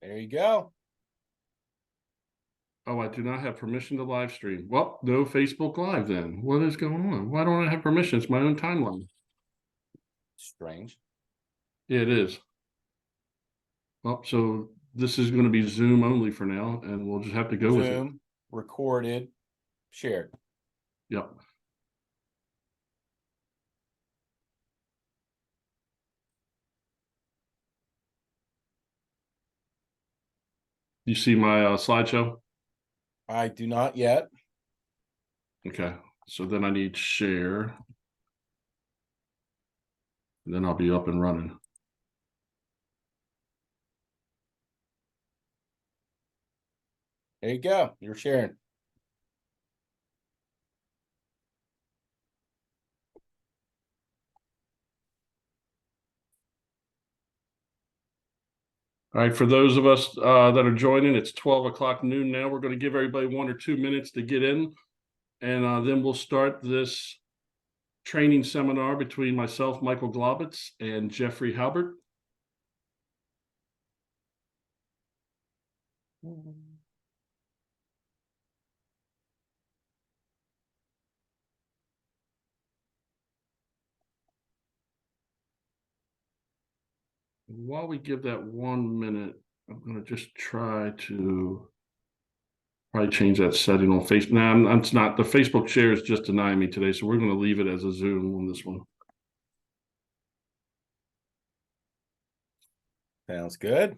There you go. Oh, I do not have permission to live stream. Well, no Facebook Live then. What is going on? Why don't I have permission? It's my own timeline. Strange. It is. Well, so this is going to be Zoom only for now, and we'll just have to go with it. Zoom, recorded, shared. Yep. You see my slideshow? I do not yet. Okay. So then I need share. And then I'll be up and running. There you go. You're sharing. All right, for those of us that are joining, it's 12 o'clock noon now. We're going to give everybody 1 or 2 minutes to get in, and then we'll start this training seminar between myself, Michael Glaubitz, and Jeffrey Halbert. While we give that 1 minute, I'm going to just try to probably change that setting on Facebook. No, it's not. The Facebook share is just denying me today, so we're going to leave it as a Zoom on this one. Sounds good.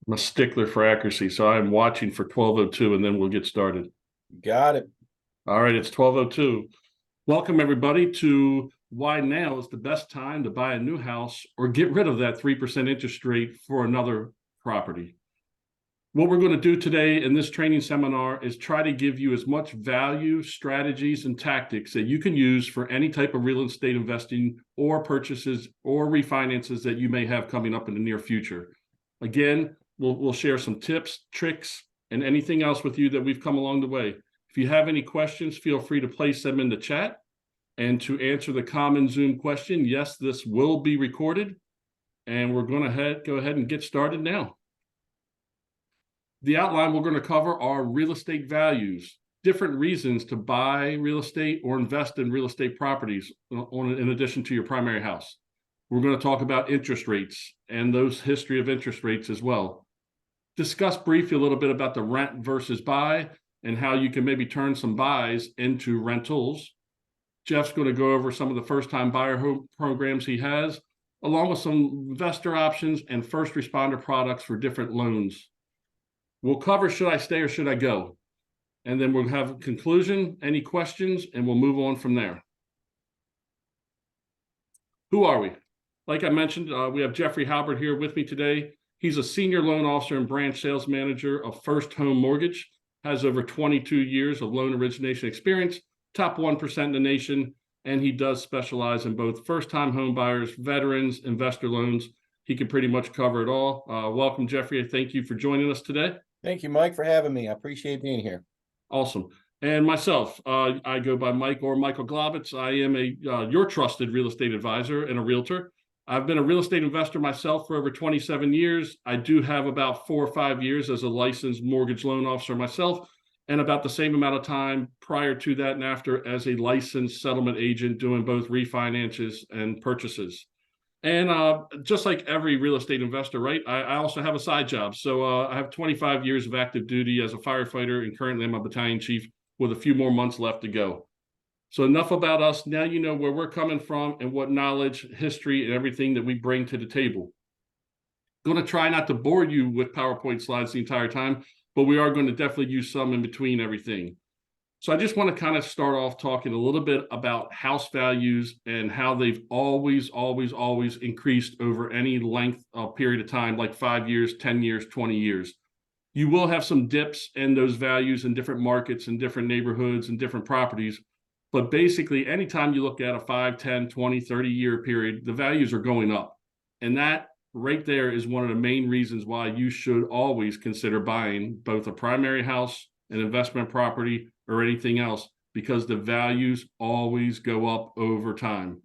I'm a stickler for accuracy, so I'm watching for 12:02, and then we'll get started. Got it. All right, it's 12:02. Welcome, everybody, to why now is the best time to buy a new house or get rid of that 3% interest rate for another property. What we're going to do today in this training seminar is try to give you as much value, strategies, and tactics that you can use for any type of real estate investing or purchases or refinances that you may have coming up in the near future. Again, we'll share some tips, tricks, and anything else with you that we've come along the way. If you have any questions, feel free to place them in the chat. And to answer the common Zoom question, yes, this will be recorded. And we're going to go ahead and get started now. The outline we're going to cover are real estate values, different reasons to buy real estate or invest in real estate properties in addition to your primary house. We're going to talk about interest rates and those history of interest rates as well. Discuss briefly a little bit about the rent versus buy and how you can maybe turn some buys into rentals. Jeff's going to go over some of the first-time buyer programs he has, along with some investor options and first responder products for different loans. We'll cover should I stay or should I go? And then we'll have a conclusion, any questions, and we'll move on from there. Who are we? Like I mentioned, we have Jeffrey Halbert here with me today. He's a senior loan officer and branch sales manager of First Home Mortgage, has over 22 years of loan origination experience, top 1% in the nation, and he does specialize in both first-time home buyers, veterans, investor loans. He can pretty much cover it all. Welcome, Jeffrey. Thank you for joining us today. Thank you, Mike, for having me. I appreciate being here. Awesome. And myself, I go by Mike or Michael Glaubitz. I am your trusted real estate advisor and a realtor. I've been a real estate investor myself for over 27 years. I do have about 4 or 5 years as a licensed mortgage loan officer myself, and about the same amount of time prior to that and after as a licensed settlement agent doing both refinances and purchases. And just like every real estate investor, right, I also have a side job. So I have 25 years of active duty as a firefighter, and currently I'm a battalion chief with a few more months left to go. So enough about us. Now you know where we're coming from and what knowledge, history, and everything that we bring to the table. Going to try not to bore you with PowerPoint slides the entire time, but we are going to definitely use some in between everything. So I just want to kind of start off talking a little bit about house values and how they've always increased over any length of period of time, like 5 years, 10 years, 20 years. You will have some dips in those values in different markets and different neighborhoods and different properties. But basically, anytime you look at a 5, 10, 20, 30-year period, the values are going up. And that right there is one of the main reasons why you should always consider buying both a primary house, an investment property, or anything else, because the values always go up over time.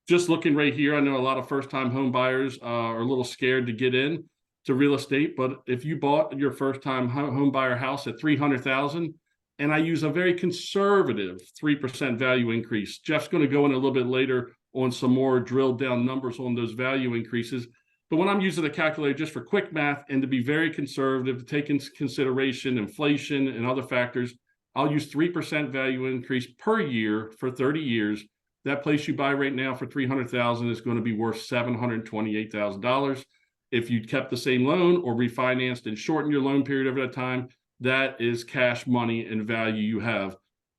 Just looking right here, I know a lot of first-time home buyers are a little scared to get in to real estate, but if you bought your first-time home buyer house at $300,000, and I use a very conservative 3% value increase. Jeff's going to go in a little bit later on some more drilled down numbers on those value increases. But when I'm using a calculator just for quick math and to be very conservative, to take into consideration inflation and other factors, I'll use 3% value increase per year for 30 years. That place you buy right now for $300,000 is going to be worth $728,000. If you kept the same loan or refinanced and shortened your loan period over that time, that is cash money and value you have.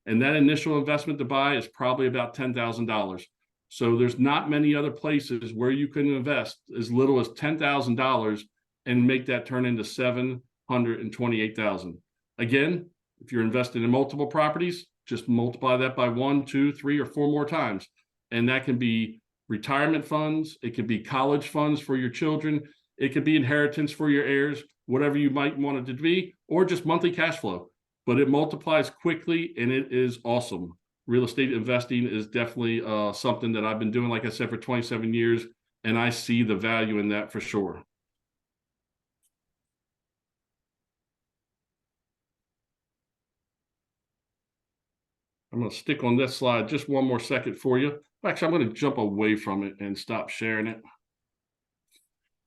And that initial investment to buy is probably about $10,000. So there's not many other places where you can invest as little as $10,000 and make that turn into $728,000. Again, if you're investing in multiple properties, just multiply that by 1, 2, 3, or 4 more times. And that can be retirement funds. It could be college funds for your children. It could be inheritance for your heirs, whatever you might want it to be, or just monthly cash flow. But it multiplies quickly and it is awesome. Real estate investing is definitely something that I've been doing, like I said, for 27 years, and I see the value in that for sure. I'm going to stick on this slide just one more second for you. Actually, I'm going to jump away from it and stop sharing it.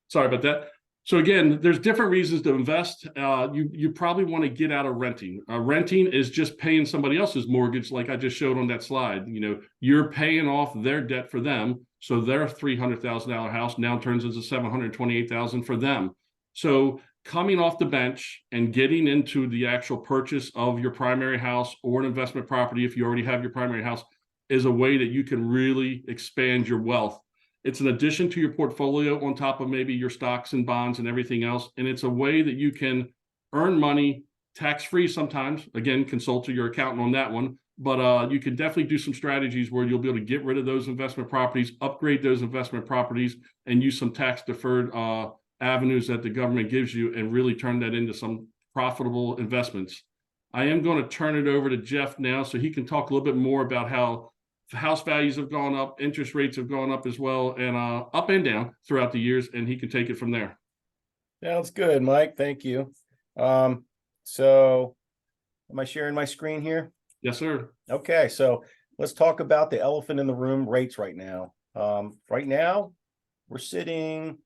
Sorry about that. So again, there's different reasons to invest. You probably want to get out of renting. Renting is just paying somebody else's mortgage, like I just showed on that slide. You know, you're paying off their debt for them, so their $300,000 house now turns into $728,000 for them. So coming off the bench and getting into the actual purchase of your primary house or an investment property, if you already have your primary house, is a way that you can really expand your wealth. It's an addition to your portfolio on top of maybe your stocks and bonds and everything else. And it's a way that you can earn money tax-free sometimes. Again, consult your accountant on that one. But you can definitely do some strategies where you'll be able to get rid of those investment properties, upgrade those investment properties, and use some tax-deferred avenues that the government gives you and really turn that into some profitable investments. I am going to turn it over to Jeff now so he can talk a little bit more about how house values have gone up, interest rates have gone up as well, and up and down throughout the years, and he can take it from there. Sounds good, Mike. Thank you. So am I sharing my screen here? Yes, sir. Okay, so let's talk about the elephant in the room, rates right now. Right now, we're sitting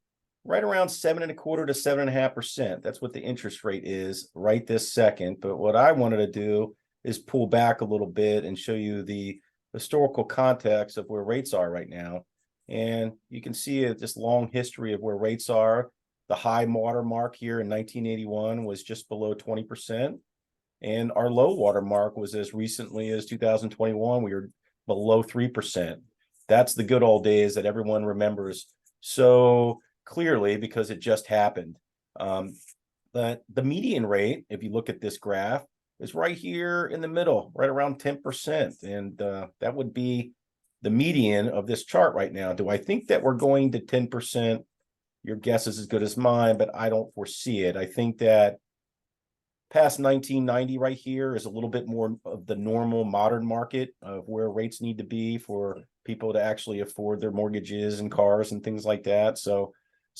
right around 7.25% to 7.5%. That's what the interest rate is right this second. But what I wanted to do is pull back a little bit and show you the historical context of where rates are right now. And you can see this long history of where rates are. The high water mark here in 1981 was just below 20%. And our low water mark was as recently as 2021. We were below 3%. That's the good old days that everyone remembers so clearly because it just happened. But the median rate, if you look at this graph, is right here in the middle, right around 10%. And that would be the median of this chart right now. Do I think that we're going to 10%? Your guess is as good as mine, but I don't foresee it. I think that past 1990 right here is a little bit more of the normal modern market of where rates need to be for people to actually afford their mortgages and cars and things like that. So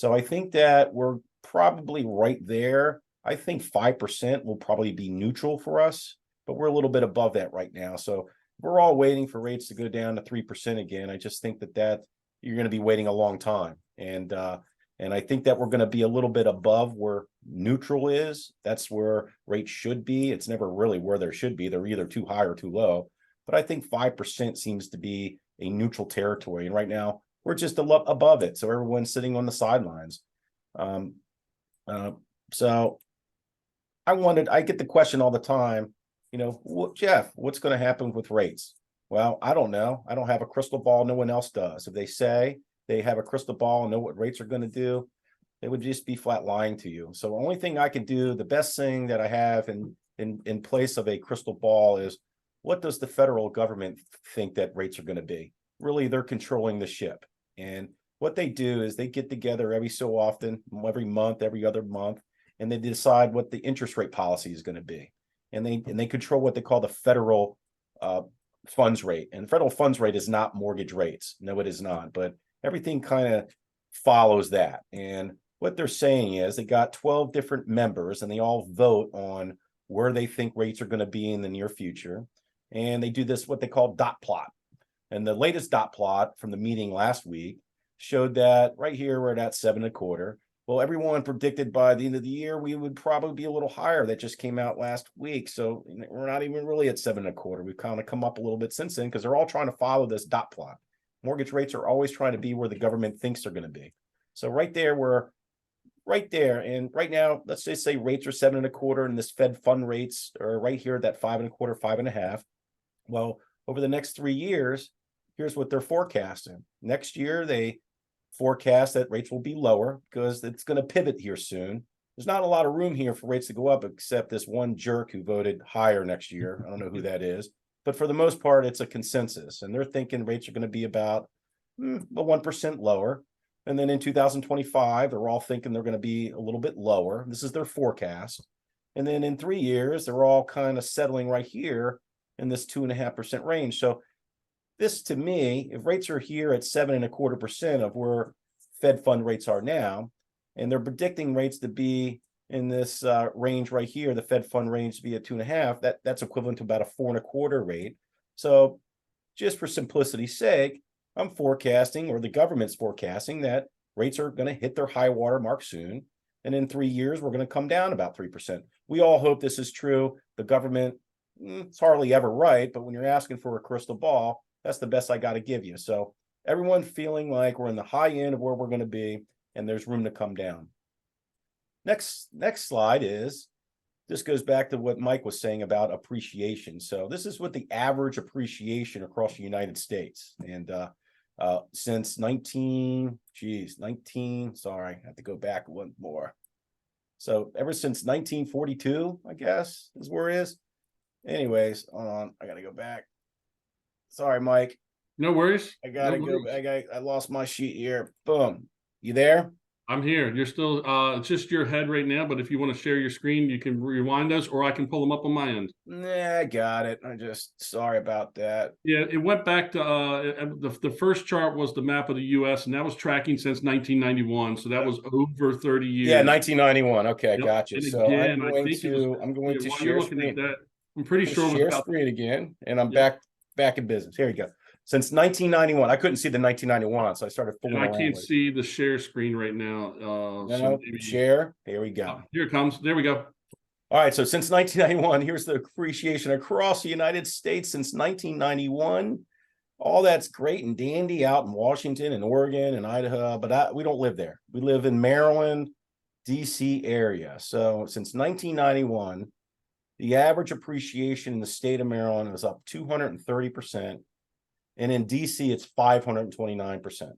I think that we're probably right there. I think 5% will probably be neutral for us, but we're a little bit above that right now. So we're all waiting for rates to go down to 3% again. I just think that you're going to be waiting a long time. And I think that we're going to be a little bit above where neutral is. That's where rates should be. It's never really where there should be. They're either too high or too low. But I think 5% seems to be a neutral territory. And right now we're just above it. So everyone's sitting on the sidelines. So I get the question all the time, Jeff, what's going to happen with rates? Well, I don't know. I don't have a crystal ball. No one else does. If they say they have a crystal ball and know what rates are going to do, they would just be flat lying to you. So the only thing I can do, the best thing that I have in place of a crystal ball is, what does the federal government think that rates are going to be? Really, they're controlling the ship. And what they do is they get together every so often, every month, every other month, and they decide what the interest rate policy is going to be. And they control what they call the federal funds rate. And federal funds rate is not mortgage rates. No, it is not. But everything kind of follows that. And what they're saying is they got 12 different members and they all vote on where they think rates are going to be in the near future. And they do this, what they call dot plot. And the latest dot plot from the meeting last week showed that right here, we're at 7.25. Well, everyone predicted by the end of the year, we would probably be a little higher. That just came out last week. So we're not even really at 7.25. We've kind of come up a little bit since then because they're all trying to follow this dot plot. Mortgage rates are always trying to be where the government thinks they're going to be. So right there, we're right there. And right now, let's just say rates are 7.25 and this Fed fund rates are right here at that 5.25, 5.5. Well, over the next 3 years, here's what they're forecasting. Next year, they forecast that rates will be lower because it's going to pivot here soon. There's not a lot of room here for rates to go up, except this one jerk who voted higher next year. I don't know who that is, but for the most part, it's a consensus. And they're thinking rates are going to be about 1% lower. And then in 2025, they're all thinking they're going to be a little bit lower. This is their forecast. And then in 3 years, they're all kind of settling right here in this 2.5% range. So this, to me, if rates are here at 7.25% of where Fed fund rates are now, and they're predicting rates to be in this range right here, the Fed fund range to be at 2.5, that's equivalent to about a 4.25 rate. So just for simplicity's sake, I'm forecasting, or the government's forecasting, that rates are going to hit their high water mark soon. And in 3 years, we're going to come down about 3%. We all hope this is true. The government, it's hardly ever right, but when you're asking for a crystal ball, that's the best I got to give you. So everyone feeling like we're in the high end of where we're going to be, and there's room to come down. Next slide is, this goes back to what Mike was saying about appreciation. So this is what the average appreciation across the United States. And since sorry, I have to go back one more. So ever since 1942, I guess, is where it is. Anyways, hold on, I got to go back. Sorry, Mike. No worries. I lost my sheet here. Boom. You there? I'm here. You're still, it's just your head right now, but if you want to share your screen, you can rewind us, or I can pull them up on my end. Nah, I got it. Sorry about that. Yeah, it went back to, the first chart was the map of the US, and that was tracking since 1991. So that was over 30 years. Yeah, 1991. Okay, Yep. gotcha. And So again, I'm going to while share you're looking screen. at that, I'm pretty sure it was Share about screen again, and I'm Yep. back in business. Here you go. Since 1991, I couldn't see the 1991, so I started fooling and I around can't with it. see the share screen right now. No, share. Here we go. Here it comes. There we go. All right, so since 1991, here's the appreciation across the United States since 1991. All that's great and dandy out in Washington and Oregon and Idaho, but we don't live there. We live in Maryland, DC area. So since 1991, the average appreciation in the state of Maryland is up 230%. And in DC, it's 529%.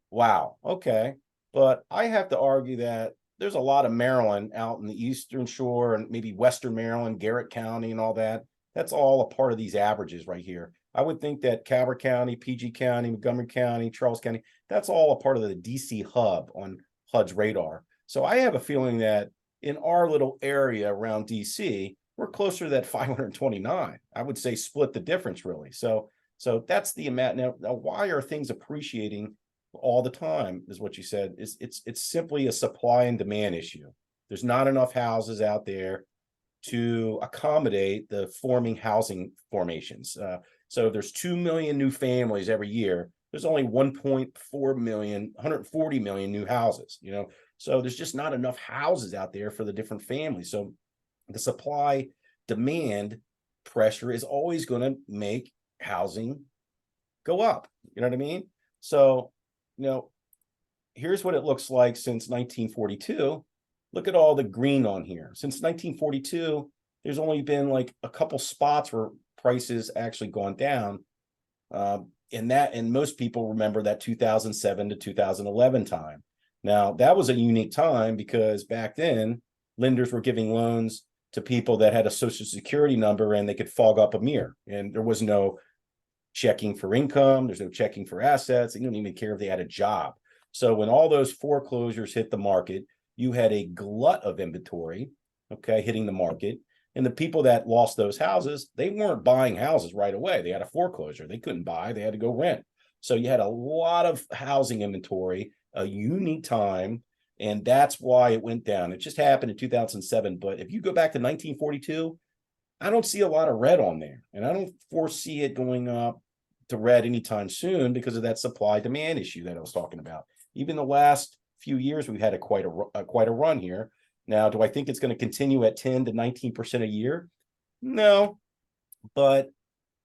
Wow. Okay. But I have to argue that there's a lot of Maryland out in the Eastern Shore and maybe Western Maryland, Garrett County and all that. That's all a part of these averages right here. I would think that Calvert County, PG County, Montgomery County, Charles County, that's all a part of the DC hub on HUD's radar. So I have a feeling that in our little area around DC, we're closer to that 529. I would say split the difference really. So that's the amount. Now why are things appreciating all the time is what you said. It's simply a supply and demand issue. There's not enough houses out there to accommodate the forming housing formations. So there's 2 million new families every year. There's only 1.4 million, 140 million new houses, so there's just not enough houses out there for the different families. So the supply demand pressure is always going to make housing go up. You know what I mean? So, here's what it looks like since 1942. Look at all the green on here. Since 1942, there's only been like a couple spots where prices actually gone down. And most people remember that 2007 to 2011 time. Now, that was a unique time because back then, lenders were giving loans to people that had a social security number and they could fog up a mirror. And there was no checking for income. There's no checking for assets. They didn't even care if they had a job. So when all those foreclosures hit the market, you had a glut of inventory, okay, hitting the market. And the people that lost those houses, they weren't buying houses right away. They had a foreclosure. They couldn't buy. They had to go rent. So you had a lot of housing inventory, a unique time, and that's why it went down. It just happened in 2007. But if you go back to 1942, I don't see a lot of red on there. And I don't foresee it going up to red anytime soon because of that supply demand issue that I was talking about. Even the last few years, we've had quite a run here. Now, do I think it's going to continue at 10 to 19% a year? No, but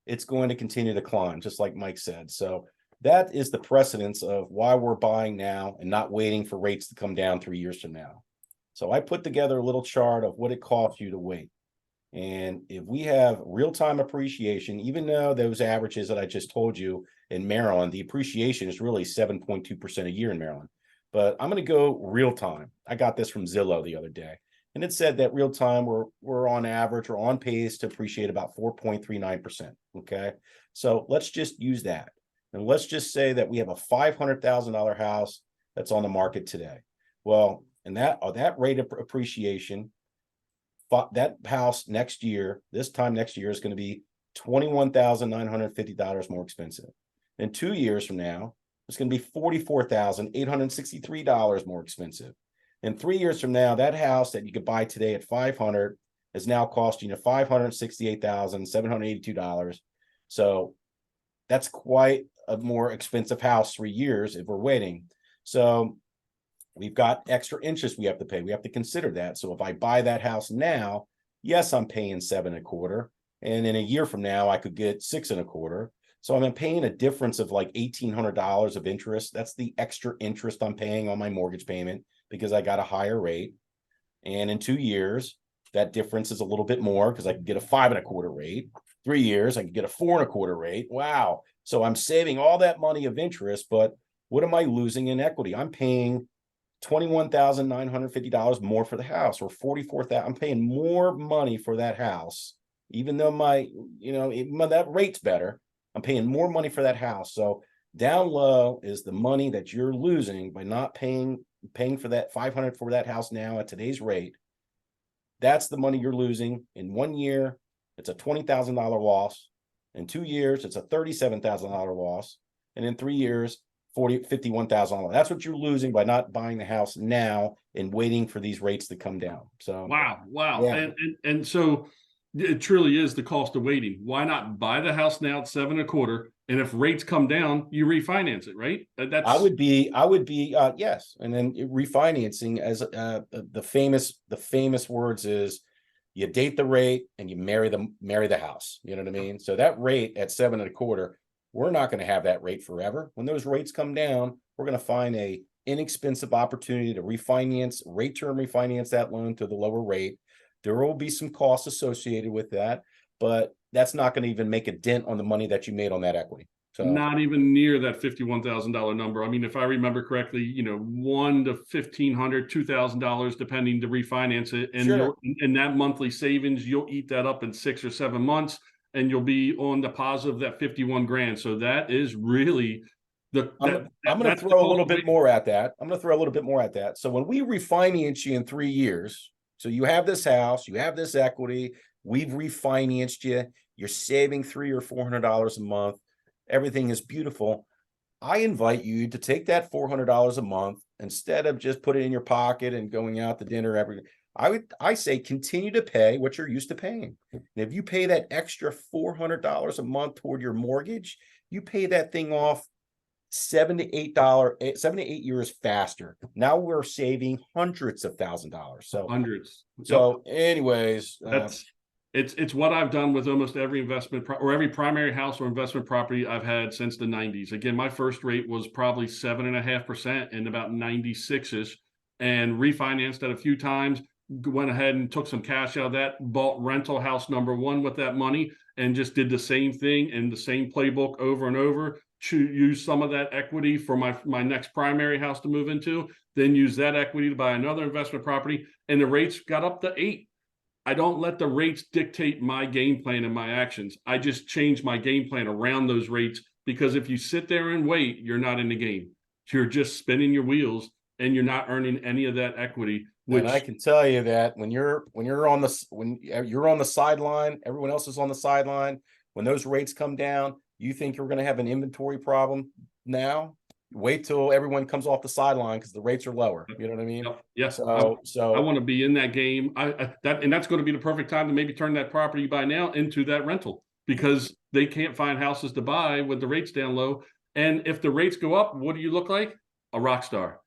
it's going to continue to climb, just like Mike said. So that is the precedence of why we're buying now and not waiting for rates to come down 3 years from now. So I put together a little chart of what it costs you to wait. And if we have real-time appreciation, even though those averages that I just told you in Maryland, the appreciation is really 7.2% a year in Maryland. But I'm going to go real time. I got this from Zillow the other day, and it said that real time we're on average or on pace to appreciate about 4.39%. Okay, so let's just use that, and let's just say that we have a $500,000 house that's on the market today. Well, and that rate of appreciation, that house next year, this time next year, is going to be $21,950 more expensive. In 2 years from now, it's going to be $44,863 more expensive. And 3 years from now, that house that you could buy today at $500 is now costing you $568,782. So that's quite a more expensive house 3 years if we're waiting. So we've got extra interest we have to pay. We have to consider that. So if I buy that house now, yes, I'm paying 7.25%. And in a year from now, I could get 6.25%. So I'm paying a difference of like $1,800 of interest. That's the extra interest I'm paying on my mortgage payment because I got a higher rate. And in 2 years, that difference is a little bit more because I can get a 5.25% rate. 3 years, I can get a 4.25% rate. Wow. So I'm saving all that money of interest, but what am I losing in equity? I'm paying $21,950 more for the house, or $44,000. I'm paying more money for that house, even though that rate's better. I'm paying more money for that house. So down low is the money that you're losing by not paying for that $500 for that house now at today's rate. That's the money you're losing. In 1 year, it's a $20,000 loss. In 2 years, it's a $37,000 loss. And in 3 years, $51,000. That's what you're losing by not buying the house now and waiting for these rates to come down. So wow. Yeah. And so it truly is the cost of waiting. Why not buy the house now at 7.25%? And if rates come down, you refinance it, right? I would be yes. And then refinancing, as the famous words is, you date the rate and you marry the house. You know what I mean? So that rate at 7.25%, we're not going to have that rate forever. When those rates come down, we're going to find a inexpensive opportunity to rate term refinance that loan to the lower rate. There will be some costs associated with that, but that's not going to even make a dent on the money that you made on that equity. So not even near that $51,000 number. I mean, if I remember correctly, $1,000 to $1,500, $2,000, depending to refinance it, and Sure. and that monthly savings, you'll eat that up in 6 or 7 months, and you'll be on the positive that 51 grand. So that is really I'm going to throw a little bit more at that. So when we refinance you in 3 years, so you have this house, you have this equity, we've refinanced you, you're saving $300 or $400 a month. Everything is beautiful. I invite you to take that $400 a month, instead of just put it in your pocket and going out to dinner I say continue to pay what you're used to paying. And if you pay that extra $400 a month toward your mortgage, you pay that thing off 7 to 8 years faster. Now we're saving hundreds of $1,000s. So hundreds. So anyways, it's what I've done with almost every or every primary house or investment property I've had since the 90s. Again, my first rate was probably 7.5% in about 96-ish, and refinanced that a few times. Went ahead and took some cash out of that, bought rental house number one with that money, and just did the same thing and the same playbook over and over. Use some of that equity for my next primary house to move into, then use that equity to buy another investment property, and the rates got up to 8. I don't let the rates dictate my game plan and my actions. I just change my game plan around those rates, because if you sit there and wait, you're not in the game. Yeah. you're just spinning your wheels and you're not earning any of that equity. Which And I can tell you that when you're on the sideline, everyone else is on the sideline. When those rates come down, you think you're going to have an inventory problem now. Wait till everyone comes off the sideline because the rates are lower. You know what I mean? Yeah. I want to be in that game. That's going to be the perfect time to maybe turn that property you buy now into that rental, because they can't find houses to buy with the rates down low. And if the rates go up, what do you look like? A rock star.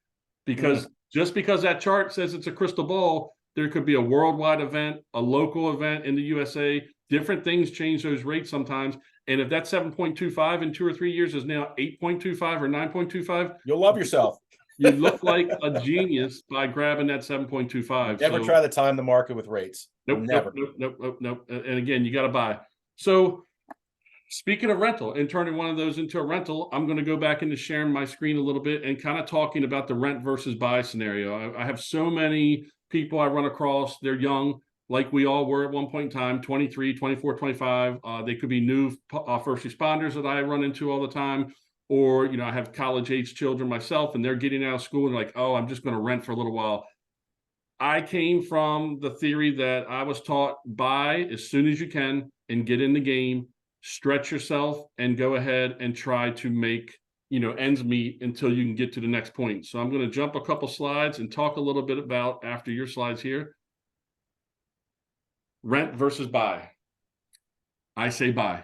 Because just because that chart says it's a crystal ball, there could be a worldwide event, a local event in the USA. Different things change those rates sometimes. And if that 7.25 in 2 or 3 years is now 8.25 or 9.25, you'll love yourself. You look like a genius by grabbing that 7.25. Never try to time the market with rates. Nope, Never. Nope. And again, you got to buy. So speaking of rental and turning one of those into a rental, I'm going to go back into sharing my screen a little bit and kind of talking about the rent versus buy scenario. I have so many people I run across. They're young, like we all were at one point in time, 23, 24, 25. They could be new first responders that I run into all the time. Or, I have college age children myself, and they're getting out of school and like, oh, I'm just going to rent for a little while. I came from the theory that I was taught, buy as soon as you can and get in the game, stretch yourself and go ahead and try to make, ends meet until you can get to the next point. So I'm going to jump a couple slides and talk a little bit about, after your slides here, rent versus buy. I say buy.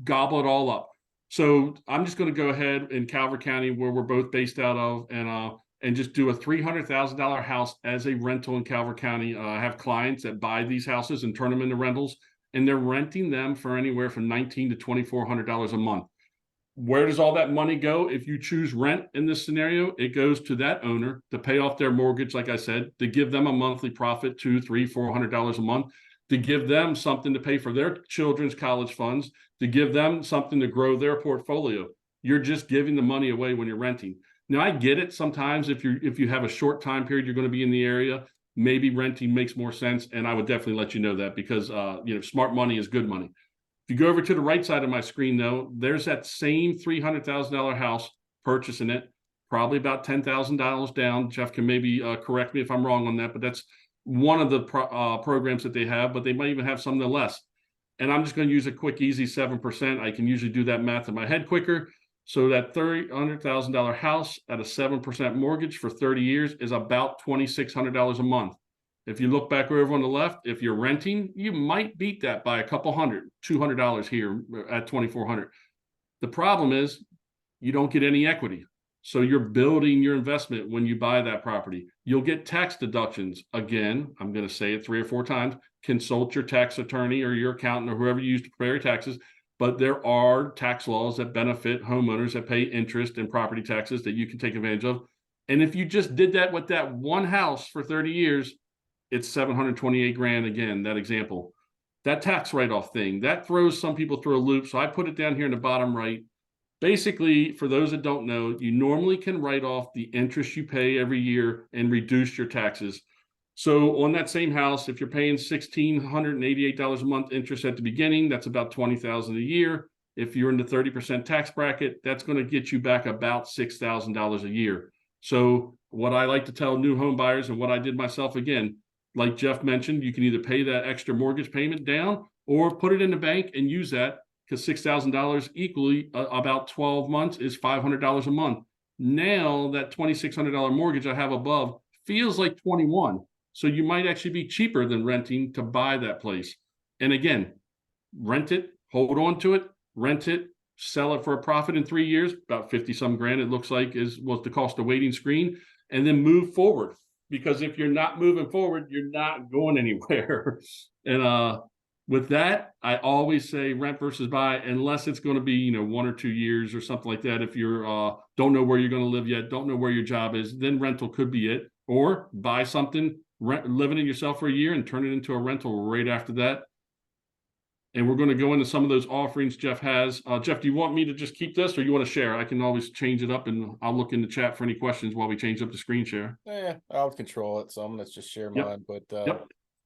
Gobble it all up. So I'm just going to go ahead in Calvert County, where we're both based out of, and just do a $300,000 house as a rental in Calvert County. I have clients that buy these houses and turn them into rentals, and they're renting them for anywhere from $1,900 to $2,400 a month. Where does all that money go? If you choose rent in this scenario, it goes to that owner to pay off their mortgage, like I said, to give them a monthly profit, $200, $300, $400 a month, to give them something to pay for their children's college funds, to give them something to grow their portfolio. You're just giving the money away when you're renting. Now, I get it. Sometimes if you have a short time period, you're going to be in the area, maybe renting makes more sense. And I would definitely let you know that, because smart money is good money. If you go over to the right side of my screen, though, there's that same $300,000 house, purchasing it, probably about $10,000 down. Jeff can maybe correct me if I'm wrong on that, but that's one of the programs that they have, but they might even have something less. And I'm just going to use a quick, easy 7%. I can usually do that math in my head quicker. So that $300,000 house at a 7% mortgage for 30 years is about $2,600 a month. If you look back over on the left, if you're renting, you might beat that by a couple hundred, $200 here at $2,400. The problem is you don't get any equity. So you're building your investment when you buy that property. You'll get tax deductions. Again, I'm going to say it 3 or 4 times. Consult your tax attorney or your accountant or whoever you use to prepare your taxes. But there are tax laws that benefit homeowners that pay interest and property taxes that you can take advantage of. And if you just did that with that one house for 30 years, it's $728,000. Again, that example. That tax write-off thing, that throws some people through a loop. So I put it down here in the bottom right. Basically, for those that don't know, you normally can write off the interest you pay every year and reduce your taxes. So on that same house, if you're paying $1,688 a month interest at the beginning, that's about $20,000 a year. If you're in the 30% tax bracket, that's going to get you back about $6,000 a year. So what I like to tell new home buyers, and what I did myself, again, like Jeff mentioned, you can either pay that extra mortgage payment down or put it in the bank and use that, because $6,000 equally about 12 months is $500 a month. Now that $2,600 mortgage I have above feels like 21. So you might actually be cheaper than renting to buy that place. And again, rent it, hold on to it, rent it, sell it for a profit in 3 years, about 50 some grand, it looks like was the cost of waiting screen, and then move forward. Because if you're not moving forward, you're not going anywhere. And with that, I always say rent versus buy, unless it's going to be, 1 or 2 years or something like that. If you're don't know where you're going to live yet, don't know where your job is, then rental could be it. Or buy something, live in it yourself for a year and turn it into a rental right after that. And we're going to go into some of those offerings Jeff has. Jeff, do you want me to just keep this, or you want to share? I can always change it up, and I'll look in the chat for any questions while we change up the screen share. I'll control it. So I'm going to just share mine. But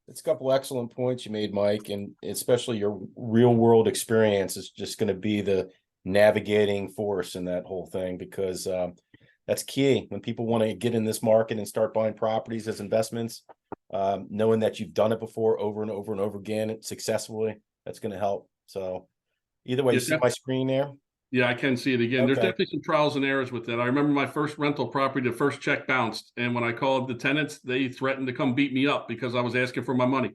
it's a couple excellent points you made, Mike, and especially your real world experience is just going to be the navigating force in that whole thing, because that's key when people want to get in this market and start buying properties as investments. Knowing that you've done it before over and over and over again successfully, that's going to help. So either way, you see my screen there? Yeah, I can see it again. There's Okay. definitely some trials and errors with that. I remember my first rental property, the first check bounced, and when I called the tenants, they threatened to come beat me up because I was asking for my money.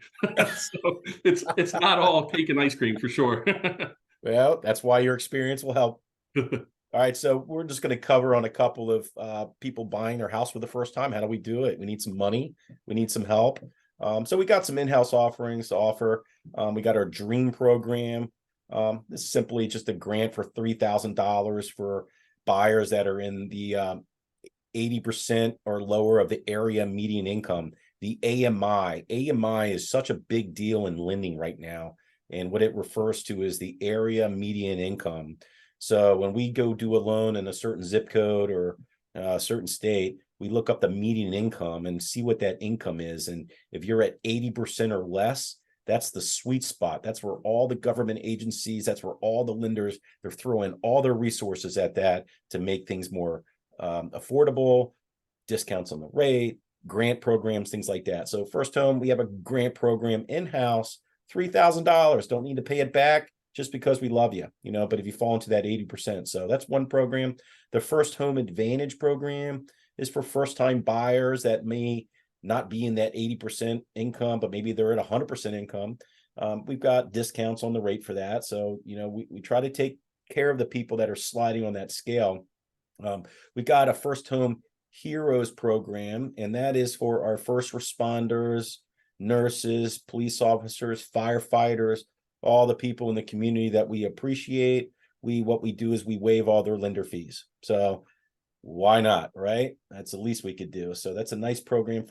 So it's not all cake and ice cream for sure. Well, that's why your experience will help. All right, so we're just going to cover on a couple of people buying their house for the first time. How do we do it? We need some money. We need some help. So we got some in-house offerings to offer. We got our Dream program. This is simply just a grant for $3,000 for buyers that are in the 80% or lower of the area median income. The AMI. AMI is such a big deal in lending right now. And what it refers to is the area median income. So when we go do a loan in a certain zip code or a certain state, we look up the median income and see what that income is. And if you're at 80% or less, that's the sweet spot. That's where all the government agencies, that's where all the lenders, they're throwing all their resources at that to make things more affordable, discounts on the rate, grant programs, things like that. So First Home, we have a grant program in-house, $3,000. Don't need to pay it back just because we love you, but if you fall into that 80%. So that's one program. The First Home Advantage program is for first-time buyers that may not be in that 80% income, but maybe they're at 100% income. We've got discounts on the rate for that. So, we try to take care of the people that are sliding on that scale. We got a First Home Heroes program, and that is for our first responders, nurses, police officers, firefighters, all the people in the community that we appreciate. What we do is we waive all their lender fees. So why not, right? That's the least we could do. So that's a nice program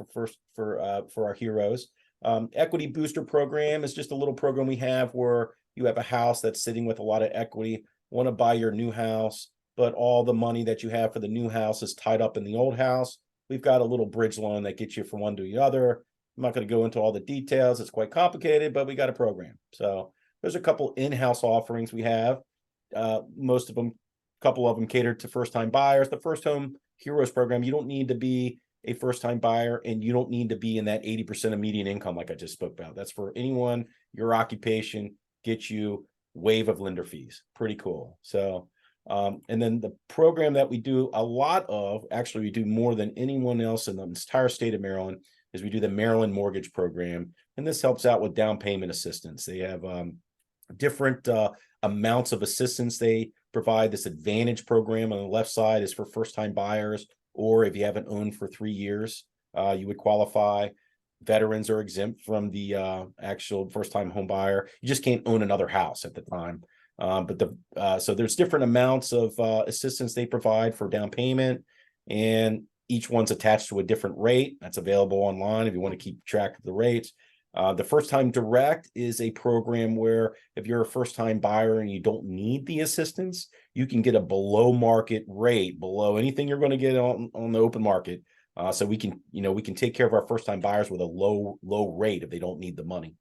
for our heroes. Equity Booster program is just a little program we have where you have a house that's sitting with a lot of equity, want to buy your new house, but all the money that you have for the new house is tied up in the old house. We've got a little bridge loan that gets you from one to the other. I'm not going to go into all the details. It's quite complicated, but we got a program. So there's a couple in-house offerings we have. Most of them, a couple of them catered to first-time buyers. The First Home Heroes program, you don't need to be a first-time buyer, and you don't need to be in that 80% of median income like I just spoke about. That's for anyone, your occupation gets you waive of lender fees. Pretty cool. So, and then the program that we do a lot of, actually we do more than anyone else in the entire state of Maryland, is we do the Maryland Mortgage Program. And this helps out with down payment assistance. They have different amounts of assistance they provide. This Advantage program on the left side is for first-time buyers, or if you haven't owned for 3 years, you would qualify. Veterans are exempt from the actual first-time home buyer. You just can't own another house at the time. So there's different amounts of assistance they provide for down payment, and each one's attached to a different rate. That's available online if you want to keep track of the rates. The First Time Direct is a program where if you're a first-time buyer and you don't need the assistance, you can get a below market rate, below anything you're going to get on the open market. So we can take care of our first-time buyers with a low rate if they don't need the money.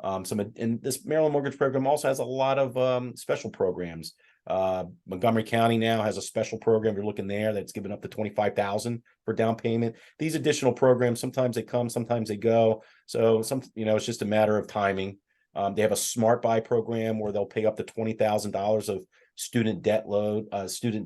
And this Maryland Mortgage Program also has a lot of special programs. Montgomery County now has a special program. You're looking there that's given up to $25,000 for down payment. These additional programs, sometimes they come, sometimes they go. So it's just a matter of timing. They have a Smart Buy program where they'll pay up to $20,000 of student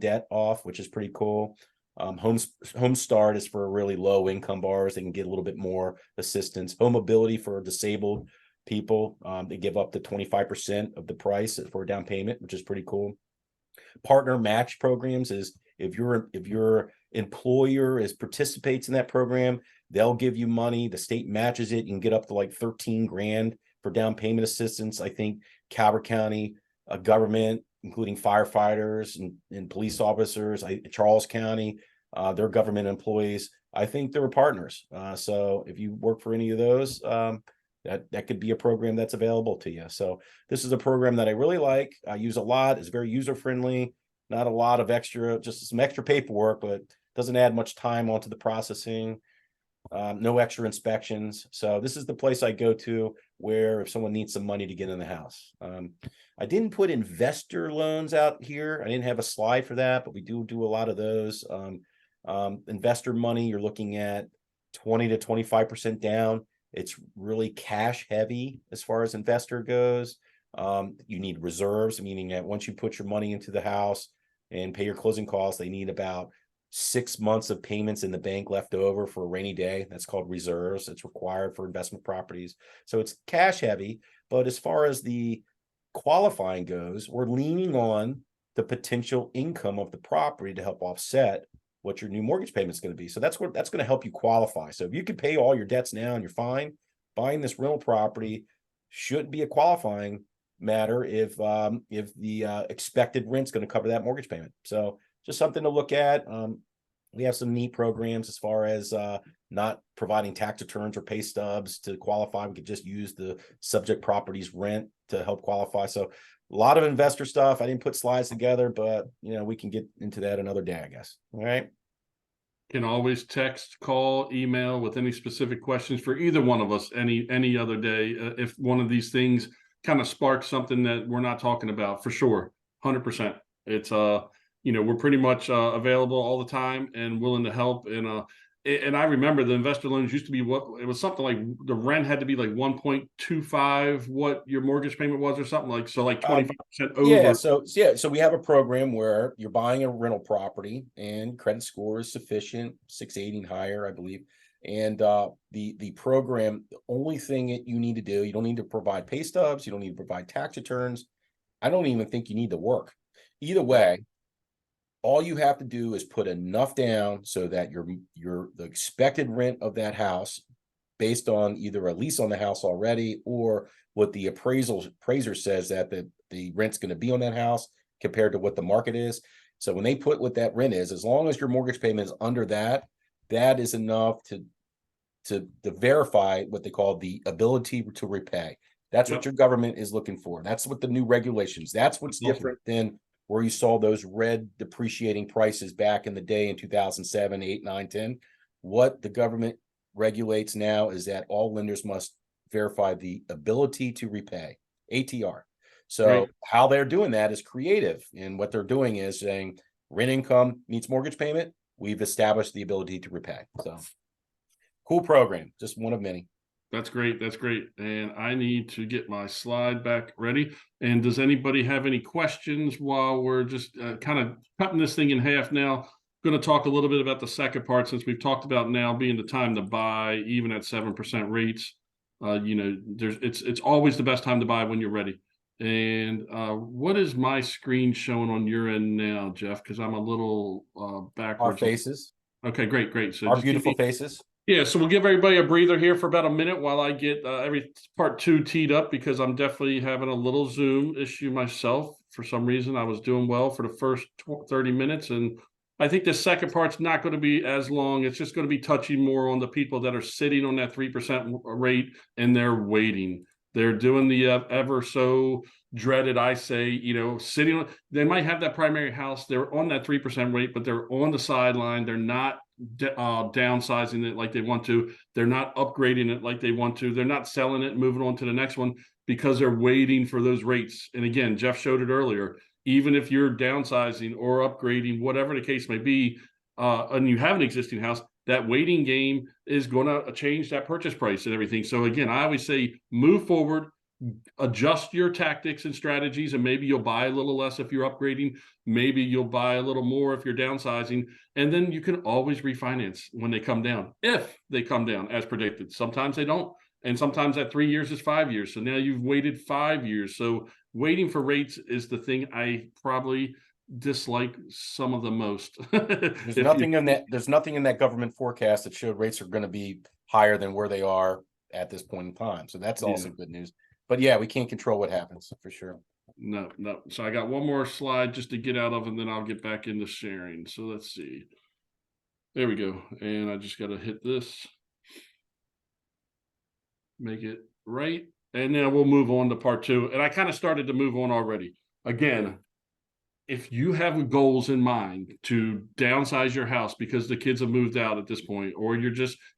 debt off, which is pretty cool. Home Start is for really low income borrowers. They can get a little bit more assistance. Home Mobility for disabled people, they give up to 25% of the price for a down payment, which is pretty cool. Partner match programs is if your employer participates in that program, they'll give you money. The state matches it. You can get up to like 13 grand for down payment assistance. I think Calvert County government, including firefighters and police officers, Charles County, they're government employees. I think they're partners. So if you work for any of those, that could be a program that's available to you. So this is a program that I really like. I use a lot. It's very user-friendly, not a lot of just some extra paperwork, but doesn't add much time onto the processing. no extra inspections. So this is the place I go to where if someone needs some money to get in the house. I didn't put investor loans out here. I didn't have a slide for that, but we do a lot of those. Investor money, you're looking at 20 to 25% down. It's really cash heavy as far as investor goes. You need reserves, meaning that once you put your money into the house and pay your closing costs, they need about 6 months of payments in the bank left over for a rainy day. That's called reserves. It's required for investment properties. So it's cash heavy. But as far as the qualifying goes, we're leaning on the potential income of the property to help offset what your new mortgage payment is going to be. So that's going to help you qualify. So if you can pay all your debts now and you're fine, buying this rental property shouldn't be a qualifying matter if the expected rent's going to cover that mortgage payment. So just something to look at. We have some neat programs as far as not providing tax returns or pay stubs to qualify. We could just use the subject property's rent to help qualify. So a lot of investor stuff. I didn't put slides together, but we can get into that another day, I guess. All right. Can always text, call, email with any specific questions for either one of us any other day. If one of these things kind of sparks something that we're not talking about, for sure. 100%. It's we're pretty much available all the time and willing to help. And I remember the investor loans used to be it was something like the rent had to be like 1.25 what your mortgage payment was or something like, so like 25% over. So we have a program where you're buying a rental property and credit score is sufficient, 680 and higher, I believe. And the program, the only thing that you need to do, you don't need to provide pay stubs, you don't need to provide tax returns. I don't even think you need to work. Either way, all you have to do is put enough down so that the expected rent of that house, based on either a lease on the house already or what the appraiser says that the rent's going to be on that house compared to what the market is. So when they put what that rent is, as long as your mortgage payment is under that, that is enough to verify what they call the ability to repay. That's what your government is looking for. That's what the new regulations. That's what's different than where you saw those red depreciating prices back in the day in 2007, 8, 9, 10. What the government regulates now is that all lenders must verify the ability to repay, ATR. So how they're doing that is creative. And what they're doing is saying rent income meets mortgage payment. We've established the ability to repay. So cool program, just one of many. That's great. That's great. And I need to get my slide back ready. And does anybody have any questions while we're just kind of cutting this thing in half now? Going to talk a little bit about the second part, since we've talked about now being the time to buy, even at 7% rates. It's always the best time to buy when you're ready. And what is my screen showing on your end now, Jeff? Because I'm a little backwards. Our faces. Okay, great. So our beautiful faces. Yeah, so we'll give everybody a breather here for about a minute while I get every part 2 teed up, because I'm definitely having a little Zoom issue myself. For some reason, I was doing well for the first 30 minutes, and I think the second part's not going to be as long. It's just going to be touching more on the people that are sitting on that 3% rate and they're waiting. They're doing the ever so dreaded, I say, sitting on, they might have that primary house, they're on that 3% rate, but they're on the sideline. They're not downsizing it like they want to. They're not upgrading it like they want to. They're not selling it and moving on to the next one because they're waiting for those rates. And again, Jeff showed it earlier. Even if you're downsizing or upgrading, whatever the case may be, and you have an existing house, that waiting game is going to change that purchase price and everything. So again, I always say move forward, adjust your tactics and strategies, and maybe you'll buy a little less if you're upgrading. Maybe you'll buy a little more if you're downsizing. And then you can always refinance when they come down, if they come down as predicted. Sometimes they don't. And sometimes that 3 years is 5 years. So now you've waited 5 years. So waiting for rates is the thing I probably dislike some of the most. There's nothing in that government forecast that showed rates are going to be higher than where they are at this point in time. So that's also good news. But yeah, we can't control what happens for sure. No. So I got one more slide just to get out of, and then I'll get back into sharing. So let's see. There we go. And I just got to hit this. Make it right. And now we'll move on to part 2. And I kind of started to move on already. Again, if you have goals in mind to downsize your house because the kids have moved out at this point, or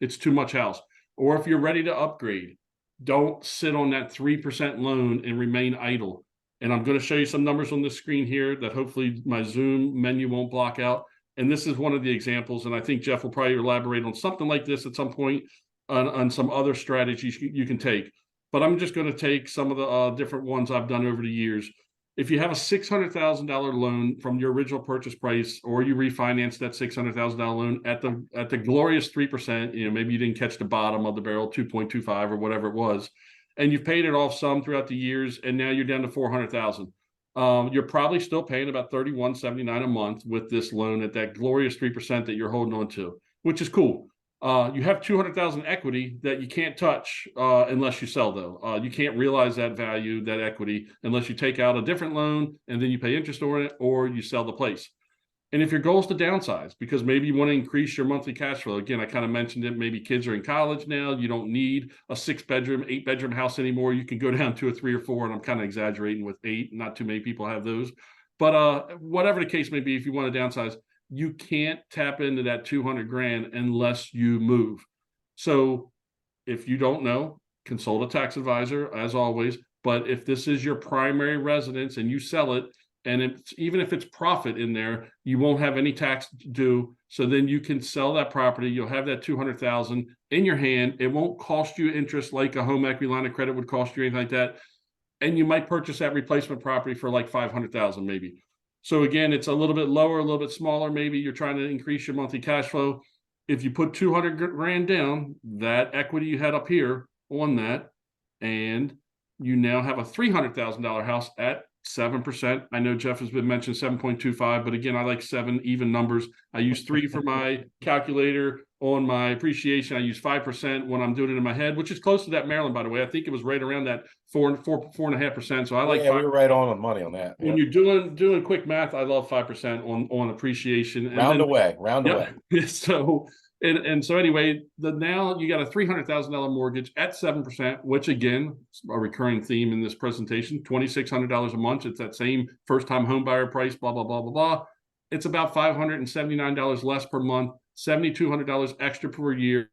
it's too much house, or if you're ready to upgrade, don't sit on that 3% loan and remain idle. And I'm going to show you some numbers on the screen here that hopefully my Zoom menu won't block out. And this is one of the examples. And I think Jeff will probably elaborate on something like this at some point on some other strategies you can take. But I'm just going to take some of the different ones I've done over the years. If you have a $600,000 loan from your original purchase price, or you refinance that $600,000 loan at the glorious 3%, maybe you didn't catch the bottom of the barrel, 2.25 or whatever it was, and you've paid it off some throughout the years, and now you're down to 400,000. You're probably still paying about $31.79 a month with this loan at that glorious 3% that you're holding on to, which is cool. You have 200,000 equity that you can't touch unless you sell, though. You can't realize that value, that equity, unless you take out a different loan and then you pay interest on it, or you sell the place. And if your goal is to downsize, because maybe you want to increase your monthly cash flow, again, I kind of mentioned it, maybe kids are in college now, you don't need a 6-bedroom, 8-bedroom house anymore. You can go down to a 3 or 4, and I'm kind of exaggerating with 8. Not too many people have those. But whatever the case may be, if you want to downsize, you can't tap into that 200 grand unless you move. So if you don't know, consult a tax advisor as always. But if this is your primary residence and you sell it, and even if it's profit in there, you won't have any tax due. So then you can sell that property. You'll have that 200,000 in your hand. It won't cost you interest like a home equity line of credit would cost you, anything like that. And you might purchase that replacement property for like 500,000 maybe. So again, it's a little bit lower, a little bit smaller. Maybe you're trying to increase your monthly cash flow. If you put 200 grand down, that equity you had up here on that, and you now have a $300,000 house at 7%. I know Jeff has been mentioned 7.25, but again, I like 7 even numbers. I use 3 for my calculator. On my appreciation, I use 5% when I'm doing it in my head, which is close to that Maryland, by the way. I think it was right around that 4.5%. So I like 5%. We were right on money on that. When you're doing quick math, I love 5% on appreciation. And round then, away. So so anyway, now you got a $300,000 mortgage at 7%, which again, a recurring theme in this presentation, $2,600 a month. It's that same first-time home buyer price, blah, blah, blah, blah, blah. It's about $579 less per month, $7,200 extra per year.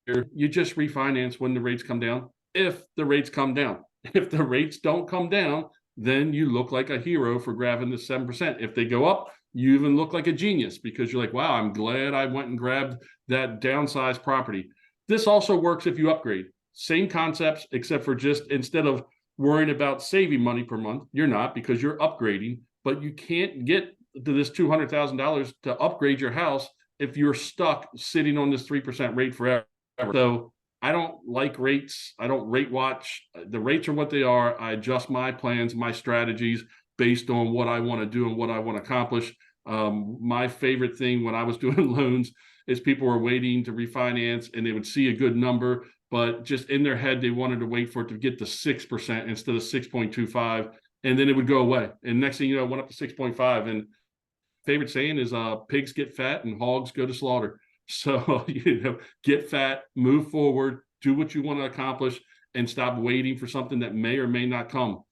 You just refinance when the rates come down, if the rates come down. If the rates don't come down, then you look like a hero for grabbing the 7%. If they go up, you even look like a genius because you're like, wow, I'm glad I went and grabbed that downsized property. This also works if you upgrade. Same concepts, except for just instead of worrying about saving money per month, you're not, because you're upgrading, but you can't get to this $200,000 to upgrade your house if you're stuck sitting on this 3% rate forever. So I don't like rates. I don't rate watch. The rates are what they are. I adjust my plans, my strategies based on what I want to do and what I want to accomplish. My favorite thing when I was doing loans is people were waiting to refinance and they would see a good number, but just in their head, they wanted to wait for it to get to 6% instead of 6.25, and then it would go away. And next thing you know, it went up to 6.5. And favorite saying is pigs get fat and hogs go to slaughter. So, get fat, move forward, do what you want to accomplish, and stop waiting for something that may or may not come.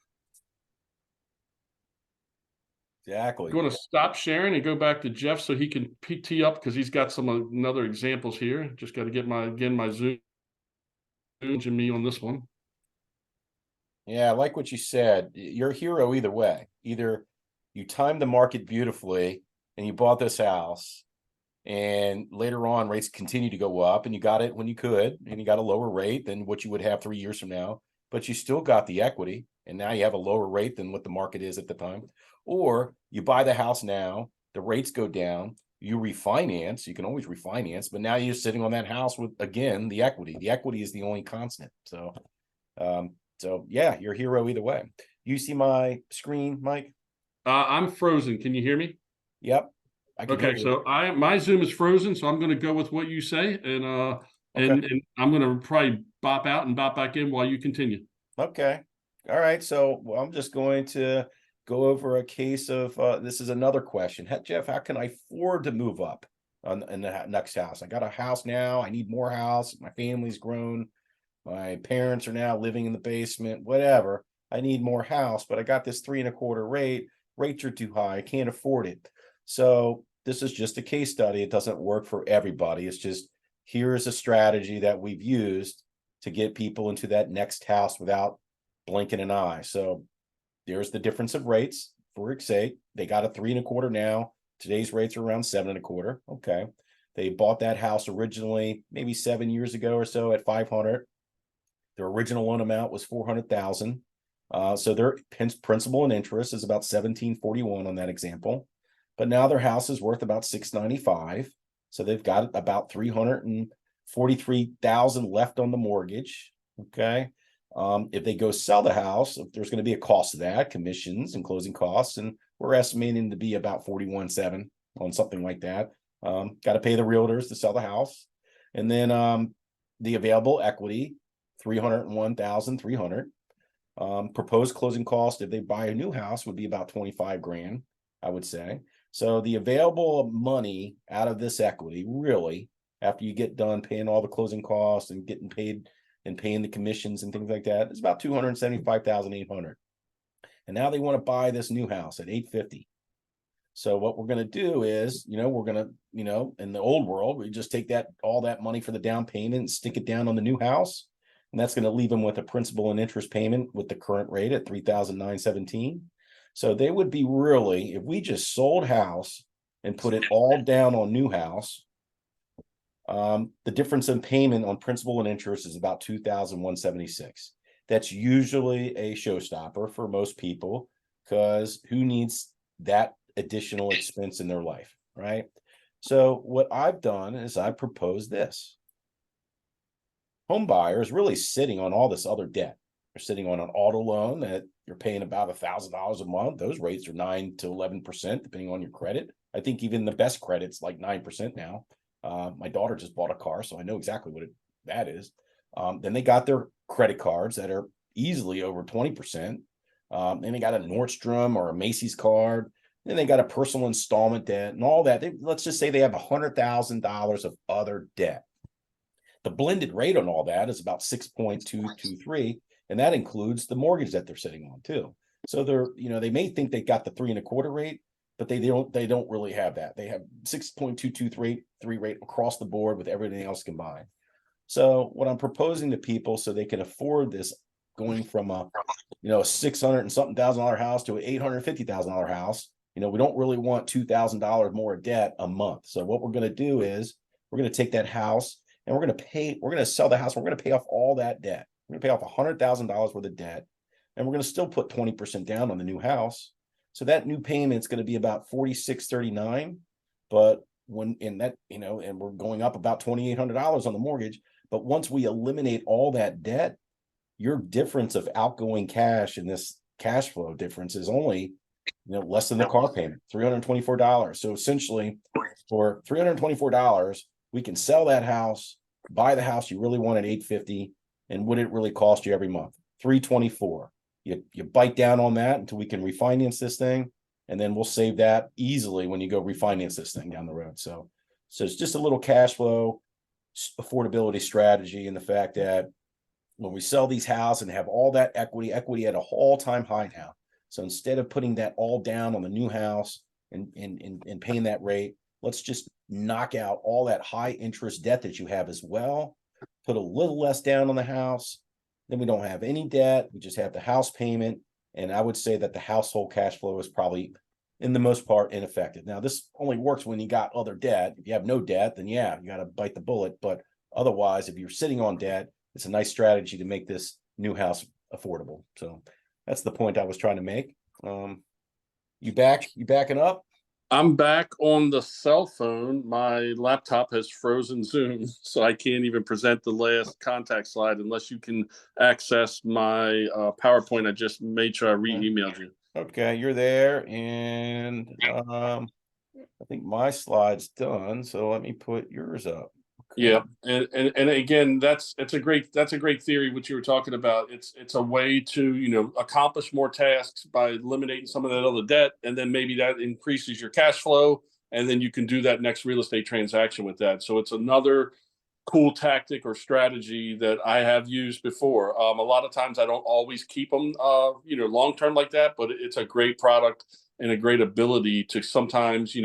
Exactly. I'm going to stop sharing and go back to Jeff so he can tee up because he's got some other examples here. Just got to get my Zoom and me on this one. Yeah, I like what you said. You're a hero either way. Either you timed the market beautifully and you bought this house, and later on rates continue to go up and you got it when you could, and you got a lower rate than what you would have 3 years from now, but you still got the equity, and now you have a lower rate than what the market is at the time. Or you buy the house now, the rates go down, you refinance, you can always refinance, but now you're sitting on that house with, again, the equity. The equity is the only constant. So yeah, you're a hero either way. You see my screen, Mike? I'm frozen. Can you hear me? Yep. Okay, so my Zoom is frozen, so I'm going to go with what you say, and and I'm going to probably bop out and bop back in while you continue. Okay. All right. So I'm just going to go over a case of this is another question. Jeff, how can I afford to move up in the next house? I got a house now. I need more house. My family's grown. My parents are now living in the basement, whatever. I need more house, but I got this 3.25 rate. rates are too high, I can't afford it. So this is just a case study. It doesn't work for everybody. It's just, here is a strategy that we've used to get people into that next house without blinking an eye. So there's the difference of rates. For sake, they got a 3.25 now. Today's rates are around 7.25. Okay. They bought that house originally maybe 7 years ago or so at 500. Their original loan amount was 400,000. So their principal and interest is about 1741 on that example. But now their house is worth about 695. So they've got about 343,000 left on the mortgage. Okay. If they go sell the house, if there's going to be a cost of that, commissions and closing costs, and we're estimating to be about 41.7 on something like that. Got to pay the realtors to sell the house. And then the available equity, 301,300. Proposed closing cost if they buy a new house would be about 25 grand, I would say. So the available money out of this equity, really, after you get done paying all the closing costs and getting paid and paying the commissions and things like that, is about 275,800. And now they want to buy this new house at 850. So what we're going to do is, we're going to, in the old world, we just take all that money for the down payment and stick it down on the new house. And that's going to leave them with a principal and interest payment with the current rate at 3,917. So they would be really, if we just sold house and put it all down on new house, the difference in payment on principal and interest is about 2,176. That's usually a showstopper for most people, because who needs that additional expense in their life, right? So what I've done is I proposed this. Home buyer is really sitting on all this other debt. They're sitting on an auto loan that you're paying about $1,000 a month. Those rates are 9 to 11%, depending on your credit. I think even the best credit's like 9% now. My daughter just bought a car, so I know exactly what that is. Then they got their credit cards that are easily over 20%. Then they got a Nordstrom or a Macy's card. Then they got a personal installment debt and all that. Let's just say they have $100,000 of other debt. The blended rate on all that is about 6.223, and that includes the mortgage that they're sitting on too. So they may think they got the 3.25 rate, but they don't really have that. They have 6.223 rate across the board with everything else combined. So what I'm proposing to people so they can afford this, going from a $600 and something $1,000 house to an $850,000 house, we don't really want $2,000 more debt a month. So what we're going to do is we're going to take that house and we're going to sell the house. We're going to pay off all that debt. We're going to pay off $100,000 worth of debt, and we're going to still put 20% down on the new house. So that new payment is going to be about $4,639. But and we're going up about $2,800 on the mortgage. But once we eliminate all that debt, your difference of outgoing cash and this cash flow difference is only less than the car payment, $324. So essentially, for $324, we can sell that house, buy the house you really want at $850, and what it really cost you every month, $324. You bite down on that until we can refinance this thing, and then we'll save that easily when you go refinance this thing down the road. So it's just a little cash flow affordability strategy, and the fact that when we sell these houses and have all that equity at an all-time high now. So instead of putting that all down on the new house and paying that rate, let's just knock out all that high interest debt that you have as well, put a little less down on the house. Then we don't have any debt. We just have the house payment. And I would say that the household cash flow is probably, in the most part, ineffective. Now, this only works when you got other debt. If you have no debt, then yeah, you got to bite the bullet. But otherwise, if you're sitting on debt, it's a nice strategy to make this new house affordable. So that's the point I was trying to make. You backing up? I'm back on the cell phone. My laptop has frozen Zoom, so I can't even present the last contact slide unless you can access my PowerPoint. I just made sure I re-emailed you. Okay, you're there, and I think my slide's done. So let me put yours up. Okay. Yeah, and again, that's a great theory what you were talking about. It's a way to accomplish more tasks by eliminating some of that other debt, and then maybe that increases your cash flow, and then you can do that next real estate transaction with that. So it's another cool tactic or strategy that I have used before. A lot of times I don't always keep them, long term like that, but it's a great product and a great ability to sometimes,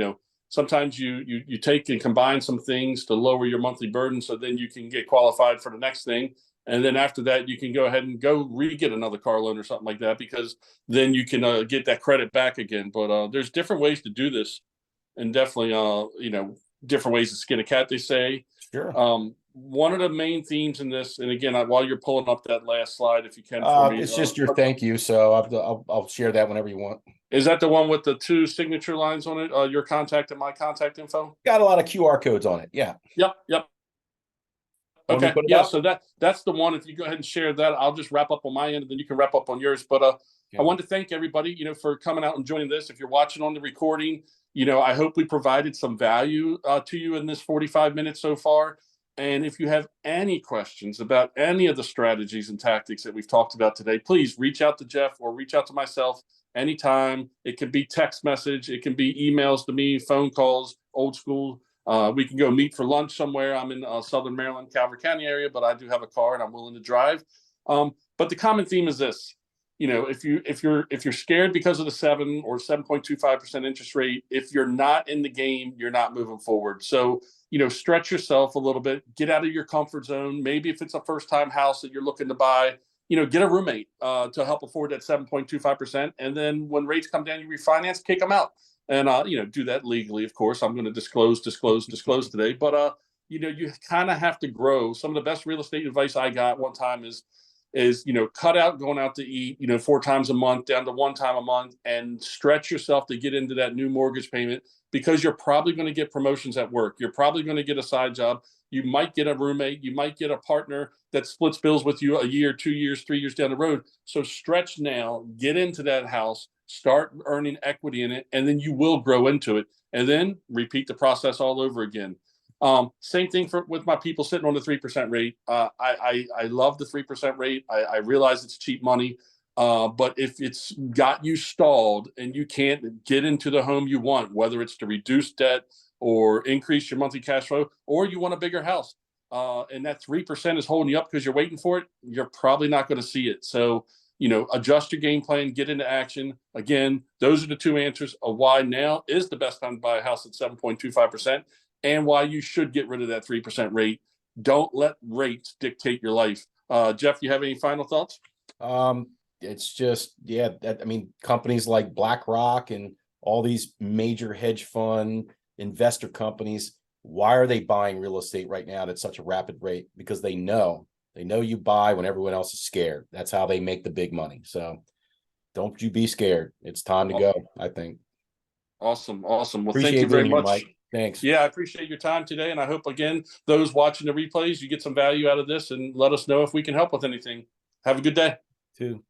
sometimes you take and combine some things to lower your monthly burden, so then you can get qualified for the next thing. And then after that, you can go ahead and go re-get another car loan or something like that, because then you can get that credit back again. But there's different ways to do this, and definitely, different ways to skin a cat, they say. Sure. One of the main themes in this, and again, while you're pulling up that last slide, if you can, for me, It's just your thank you. So I'll share that whenever you want. is that the one with the 2 signature lines on it? Your contact and my contact info? Got a lot of QR codes on it. Yeah. Yep. Want me to Okay. put it Yeah. up? So that's the one. If you go ahead and share that, I'll just wrap up on my end, and then you can wrap up on yours. But Yeah. I wanted to thank everybody, for coming out and joining this. If you're watching on the recording, I hope we provided some value to you in this 45 minutes so far. And if you have any questions about any of the strategies and tactics that we've talked about today, please reach out to Jeff or reach out to myself anytime. It can be text message, it can be emails to me, phone calls, old school. We can go meet for lunch somewhere. I'm in Southern Maryland, Calvert County area, but I do have a car and I'm willing to drive. But the common theme is this: if you're scared because of the 7 or 7.25% interest rate, if you're not in the game, you're not moving forward. So stretch yourself a little bit, get out of your comfort zone. Maybe if it's a first time house that you're looking to buy, get a roommate to help afford that 7.25%. And then when rates come down, you refinance, kick them out. And, do that legally, of course. I'm going to disclose today. But, you kind of have to grow. Some of the best real estate advice I got one time is cut out going out to eat, 4 times a month down to 1 time a month, and stretch yourself to get into that new mortgage payment, because you're probably going to get promotions at work. You're probably going to get a side job. You might get a roommate. You might get a partner that splits bills with you a year, 2 years, 3 years down the road. So stretch now, get into that house, start earning equity in it, and then you will grow into it. And then repeat the process all over again. Same thing with my people sitting on the 3% rate. I love the 3% rate. I realize it's cheap money. But if it's got you stalled and you can't get into the home you want, whether it's to reduce debt or increase your monthly cash flow, or you want a bigger house, and that 3% is holding you up because you're waiting for it, you're probably not going to see it. So, adjust your game plan, get into action. Again, those are the 2 answers of why now is the best time to buy a house at 7.25%, and why you should get rid of that 3% rate. Don't let rates dictate your life. Jeff, you have any final thoughts? It's just, companies like BlackRock and all these major hedge fund investor companies, why are they buying real estate right now at such a rapid rate? Because they know you buy when everyone else is scared. That's how they make the big money. So don't you be scared. It's time to go, I think. Awesome. Well, Appreciate thank you very being here, much, Mike. Thanks. Yeah, I appreciate your time today. And I hope, again, those watching the replays, you get some value out of this, and let us know if we can help with anything. Have a good day. Too.